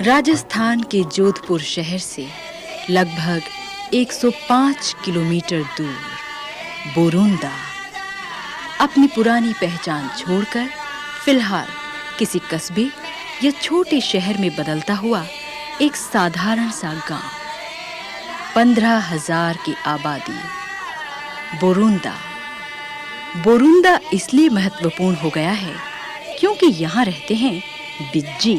राजस्थान के जोधपुर शहर से लगभग 105 किलोमीटर दूर बोरुंदा अपनी पुरानी पहचान छोड़कर फिलहाल किसी कस्बे या छोटे शहर में बदलता हुआ एक साधारण सा गांव। 15,000 की आबादी। बोरुंदा इसलिए महत्वपूर्ण हो गया है क्योंकि यहाँ रहते हैं बिज्जी,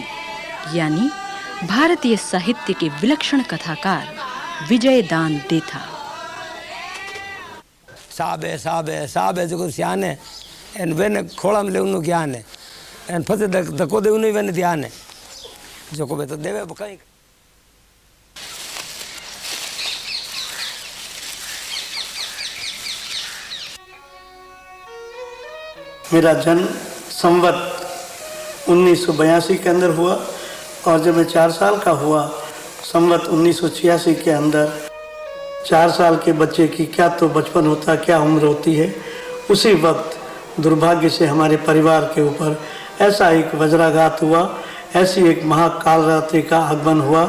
यानी भारतीय साहित्य के विलक्षण कथाकार विजयदान देथा। साहब है जो सियान है एन वेने खोला में ले उन्हें ज्ञान है एन फते धक्को दे उन्हें वेने ध्यान है जो को बे तो देवे कहीं। मेरा जन्म संवत 1982 के अंदर हुआ और जब मैं 4 साल का हुआ संवत 1986 के अंदर 4 साल के बच्चे की क्या तो बचपन होता, क्या उम्र होती है। उसी वक्त दुर्भाग्य से हमारे परिवार के ऊपर ऐसा एक वज्राघात हुआ, ऐसी एक महाकाल रात्रि का आगमन हुआ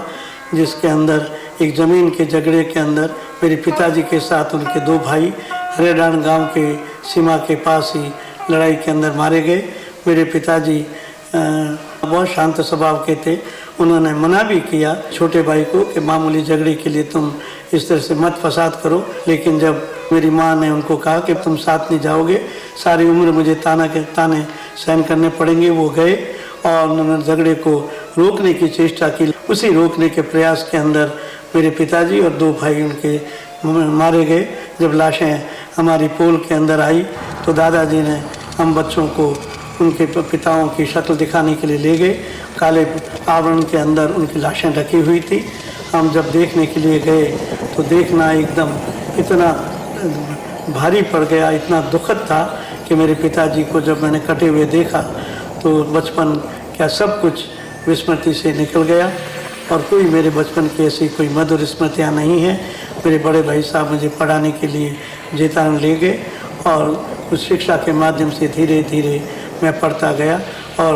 जिसके अंदर एक ज़मीन के झगड़े के अंदर मेरे पिताजी के साथ उनके 2 भाई हरेडान गांव के सीमा के पास ही लड़ाई के अंदर मारे गए। मेरे पिताजी बहुत शांत स्वभाव के थे। उन्होंने मना भी किया छोटे भाई को कि मामूली झगड़े के लिए तुम इस तरह से मत फसाद करो, लेकिन जब मेरी माँ ने उनको कहा कि तुम साथ नहीं जाओगे, सारी उम्र मुझे ताने सहन करने पड़ेंगे, वो गए और उन्होंने झगड़े को रोकने की चेष्टा की। उसी रोकने के प्रयास के अंदर मेरे पिताजी और 2 भाई उनके मारे गए। जब लाशें हमारी पोल के अंदर आई तो दादाजी ने हम बच्चों को उनके पिताओं की शक्ल दिखाने के लिए ले गए। काले आवरण के अंदर उनकी लाशें ढकी हुई थी। हम जब देखने के लिए गए तो देखना एकदम इतना भारी पड़ गया, इतना दुखद था कि मेरे पिताजी को जब मैंने कटे हुए देखा तो बचपन क्या सब कुछ विस्मृति से निकल गया और कोई मेरे बचपन की ऐसी कोई मधुर स्मृतियाँ नहीं हैं। मेरे बड़े भाई साहब मुझे पढ़ाने के लिए जेतान ले गए और उस शिक्षा के माध्यम से धीरे धीरे मैं पढ़ता गया और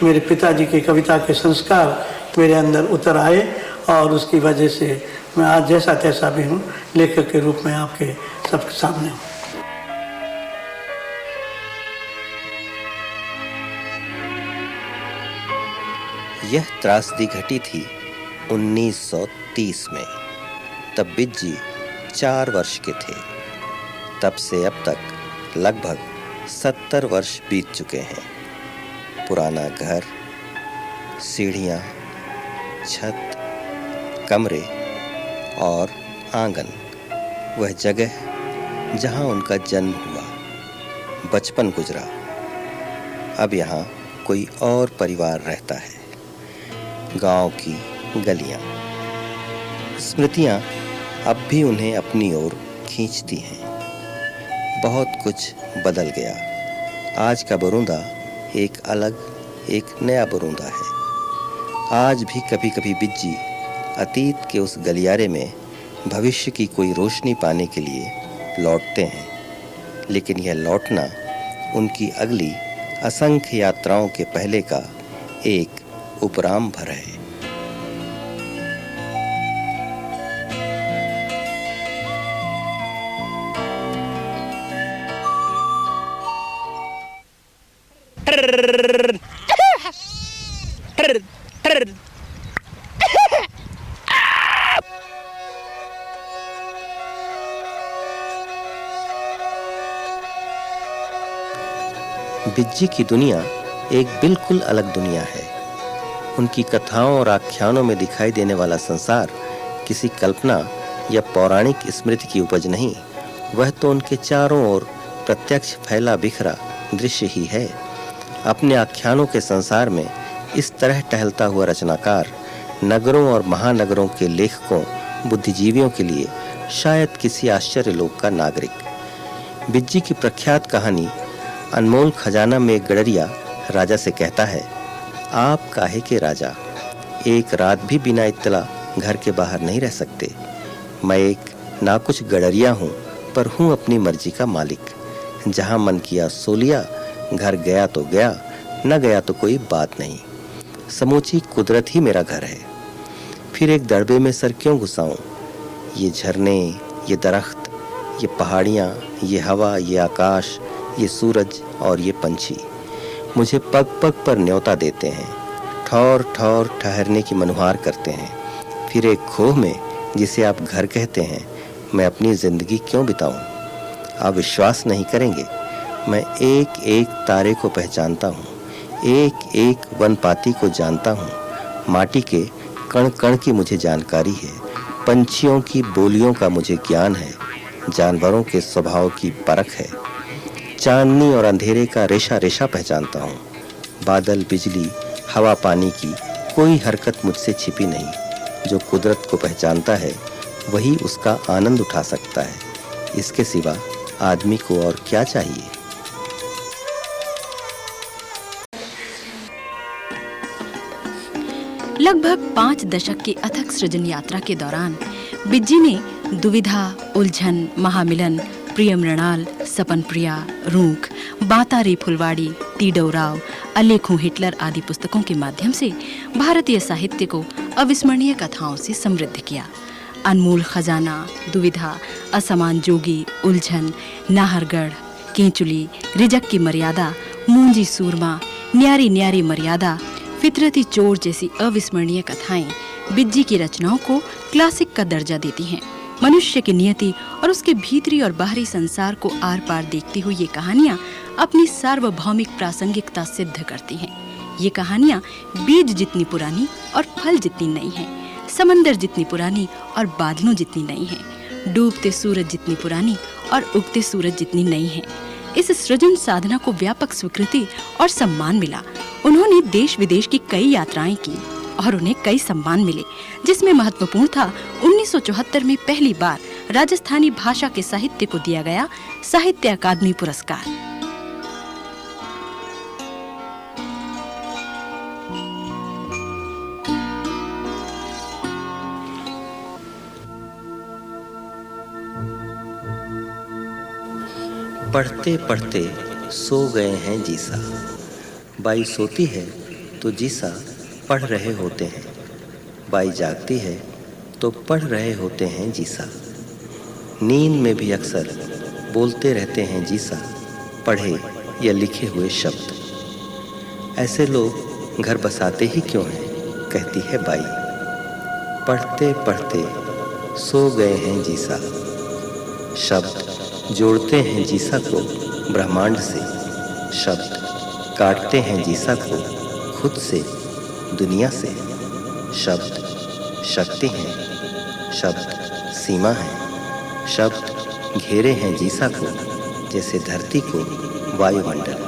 मेरे पिताजी की कविता के संस्कार मेरे अंदर उतर आए और उसकी वजह से मैं आज जैसा तैसा भी हूँ, लेखक के रूप में आपके सबके सामने हूँ। यह त्रासदी घटी थी 1930 में। तब बिज्जी 4 वर्ष के थे। तब से अब तक लगभग 70 वर्ष बीत चुके हैं। पुराना घर, सीढ़ियाँ, छत, कमरे और आंगन, वह जगह जहाँ उनका जन्म हुआ, बचपन गुजरा। अब यहाँ कोई और परिवार रहता है। गांव की गलियाँ, स्मृतियाँ अब भी उन्हें अपनी ओर खींचती हैं। बहुत कुछ बदल गया। आज का बोरुंदा एक अलग, एक नया बोरुंदा है। आज भी कभी कभी बिज्जी अतीत के उस गलियारे में भविष्य की कोई रोशनी पाने के लिए लौटते हैं, लेकिन यह लौटना उनकी अगली असंख्य यात्राओं के पहले का एक उपराम भर है। बिज्जी की दुनिया एक बिल्कुल अलग दुनिया है। उनकी कथाओं और आख्यानों में दिखाई देने वाला संसार किसी कल्पना या पौराणिक स्मृति की उपज नहीं, वह तो उनके चारों ओर प्रत्यक्ष फैला बिखरा दृश्य ही है। अपने आख्यानों के संसार में इस तरह टहलता हुआ रचनाकार नगरों और महानगरों के लेखकों, बुद्धिजीवियों के लिए शायद किसी आश्चर्य लोक का नागरिक। बिज्जी की प्रख्यात कहानी अनमोल खजाना में एक गडरिया राजा से कहता है, आप काहे के राजा, एक रात भी बिना इत्तला घर के बाहर नहीं रह सकते। मैं एक ना कुछ गडरिया हूँ, पर हूँ अपनी मर्जी का मालिक। जहाँ मन किया सो लिया, घर गया तो गया, न गया तो कोई बात नहीं। समूची कुदरत ही मेरा घर है। फिर एक दड़बे में सर क्यों घुसाऊं? ये झरने, ये दरख्त, ये पहाड़ियाँ, ये हवा, ये आकाश, ये सूरज और ये पंछी मुझे पग पग पर न्योता देते हैं, ठौर ठौर ठहरने की मनुहार करते हैं। फिर एक खोह में, जिसे आप घर कहते हैं, मैं अपनी जिंदगी क्यों बिताऊं? आप विश्वास नहीं करेंगे, मैं एक एक तारे को पहचानता हूँ, एक एक वनपाती को जानता हूँ। माटी के कण कण की मुझे जानकारी है, पंछियों की बोलियों का मुझे ज्ञान है, जानवरों के स्वभाव की परख है। चांदनी और अंधेरे का रेशा रेशा पहचानता हूँ। बादल, बिजली, हवा, पानी की कोई हरकत मुझसे छिपी नहीं। जो कुदरत को पहचानता है वही उसका आनंद उठा सकता है। इसके सिवा आदमी को और क्या चाहिए? लगभग 5 दशक की अथक सृजन यात्रा के दौरान बिज्जी ने दुविधा, उलझन, महामिलन, प्रिय मृणाल, सपन प्रिया, रूख, बातारी फुलवाड़ी, तीडौराव, अलेखों हिटलर आदि पुस्तकों के माध्यम से भारतीय साहित्य को अविस्मरणीय कथाओं से समृद्ध किया। अनमोल खजाना, दुविधा, असमान जोगी, उलझन, नाहरगढ़, केंचुली, रिजक की मर्यादा, मूंजी सूरमा, न्यारी न्यारी मर्यादा, फितरती चोर जैसी अविस्मरणीय कथाएं बिज्जी की रचनाओं को क्लासिक का दर्जा देती हैं। मनुष्य की नियति और उसके भीतरी और बाहरी संसार को आर पार देखती हुई ये कहानियां अपनी सार्वभौमिक प्रासंगिकता सिद्ध करती हैं। ये कहानियां बीज जितनी पुरानी और फल जितनी नई हैं, समंदर जितनी पुरानी और बादलों जितनी नई हैं, डूबते सूरज जितनी पुरानी और उगते सूरज जितनी नई हैं। इस सृजन साधना को व्यापक स्वीकृति और सम्मान मिला। उन्होंने देश विदेश की कई यात्राएं की और उन्हें कई सम्मान मिले, जिसमें महत्वपूर्ण था 1974 में पहली बार राजस्थानी भाषा के साहित्य को दिया गया साहित्य अकादमी पुरस्कार। पढ़ते पढ़ते सो गए हैं जीसा। बाई सोती है तो जीसा पढ़ रहे होते हैं, बाई जागती है तो पढ़ रहे होते हैं जीसा। नींद में भी अक्सर बोलते रहते हैं जीसा, पढ़े या लिखे हुए शब्द। ऐसे लोग घर बसाते ही क्यों हैं, कहती है बाई। पढ़ते पढ़ते सो गए हैं जीसा। शब्द जोड़ते हैं जीसा को ब्रह्मांड से, शब्द काटते हैं जीसा को खुद से, दुनिया से। शब्द शक्ति हैं, शब्द सीमा है, शब्द घेरे हैं जीसा को जैसे धरती को वायुमंडल।